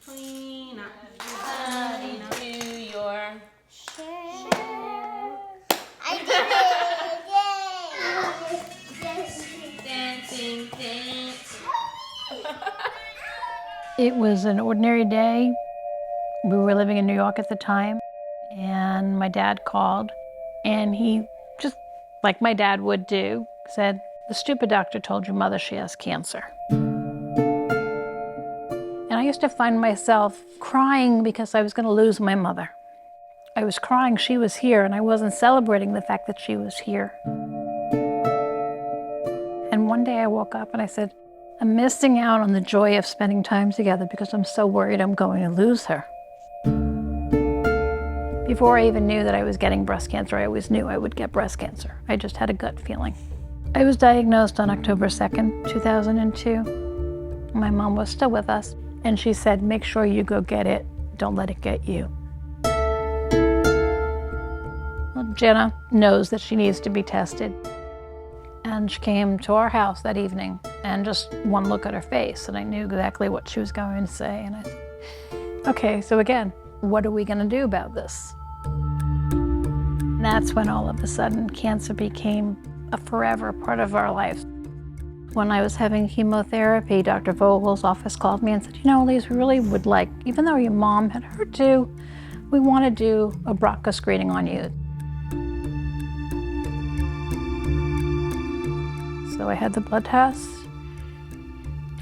Clean up buddy to your share. I did it! Dancing. It was an ordinary day. We were living in New York at the time, and my dad called, and he, just like my dad would do, said, "The stupid doctor told your mother she has cancer." And I used to find myself crying because I was going to lose my mother. I was crying she was here, and I wasn't celebrating the fact that she was here. And one day I woke up and I said, I'm missing out on the joy of spending time together because I'm so worried I'm going to lose her. Before I even knew that I was getting breast cancer, I always knew I would get breast cancer. I just had a gut feeling. I was diagnosed on October 2nd, 2002. My mom was still with us, and she said, make sure you go get it. Don't let it get you. Well, Jenna knows that she needs to be tested. And she came to our house that evening, and just one look at her face, and I knew exactly what she was going to say. And I said, okay, so again, what are we going to do about this? And that's when all of a sudden cancer became a forever part of our lives. When I was having chemotherapy, Dr. Vogel's office called me and said, you know, Elise, we really would like, even though your mom had HER2, we want to do a BRCA screening on you. So I had the blood test,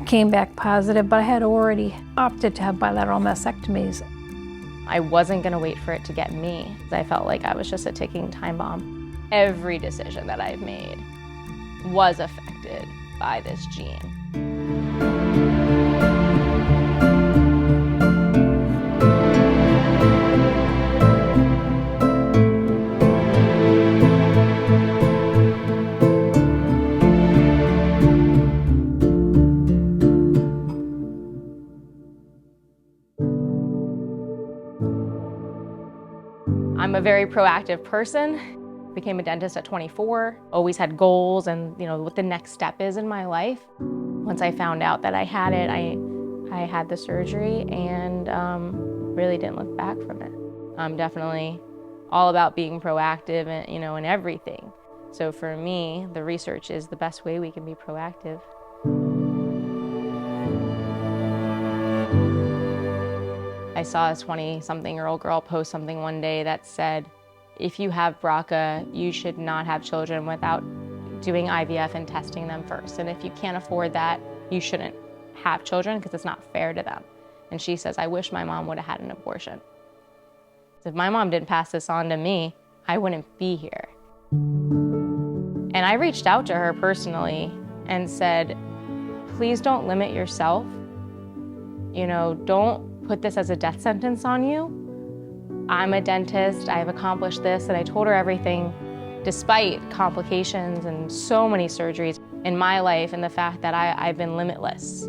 came back positive, but I had already opted to have bilateral mastectomies. I wasn't going to wait for it to get me. I felt like I was just a ticking time bomb. Every decision that I've made was affected by this gene. I'm a very proactive person. Became a dentist at 24, always had goals and what the next step is in my life. Once I found out that I had it, I had the surgery and really didn't look back from it. I'm definitely all about being proactive and, in everything. So for me, the research is the best way we can be proactive. I saw a 20-something-year-old girl post something one day that said, if you have BRCA, you should not have children without doing IVF and testing them first. And if you can't afford that, you shouldn't have children because it's not fair to them. And she says, I wish my mom would have had an abortion. If my mom didn't pass this on to me, I wouldn't be here. And I reached out to her personally and said, please don't limit yourself. Don't put this as a death sentence on you. I'm a dentist, I've accomplished this, and I told her everything despite complications and so many surgeries in my life and the fact that I've been limitless.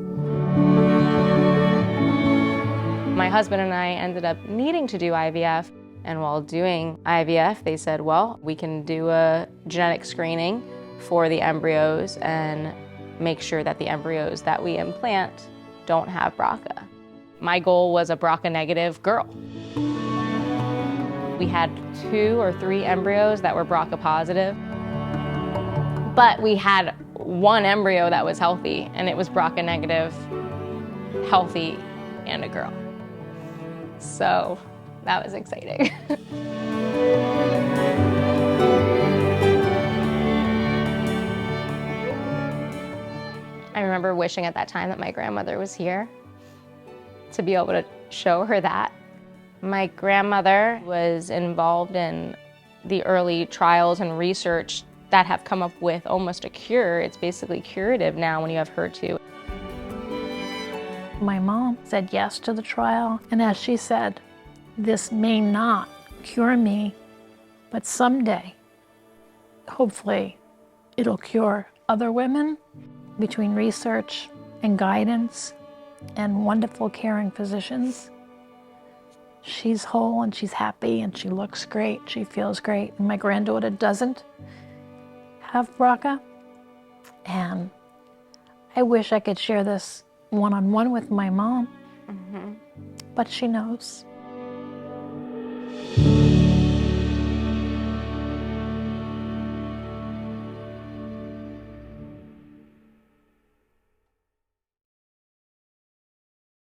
My husband and I ended up needing to do IVF, and while doing IVF, they said, well, we can do a genetic screening for the embryos and make sure that the embryos that we implant don't have BRCA. My goal was a BRCA negative girl. We had 2 or 3 embryos that were BRCA positive, but we had 1 embryo that was healthy, and it was BRCA negative, healthy, and a girl. So that was exciting. I remember wishing at that time that my grandmother was here to be able to show her that. My grandmother was involved in the early trials and research that have come up with almost a cure. It's basically curative now when you have HER2. My mom said yes to the trial, and as she said, this may not cure me, but someday, hopefully, it'll cure other women. Between research and guidance and wonderful caring physicians, she's whole and she's happy and she looks great, she feels great. And my granddaughter doesn't have BRCA. And I wish I could share this one-on-one with my mom, but she knows.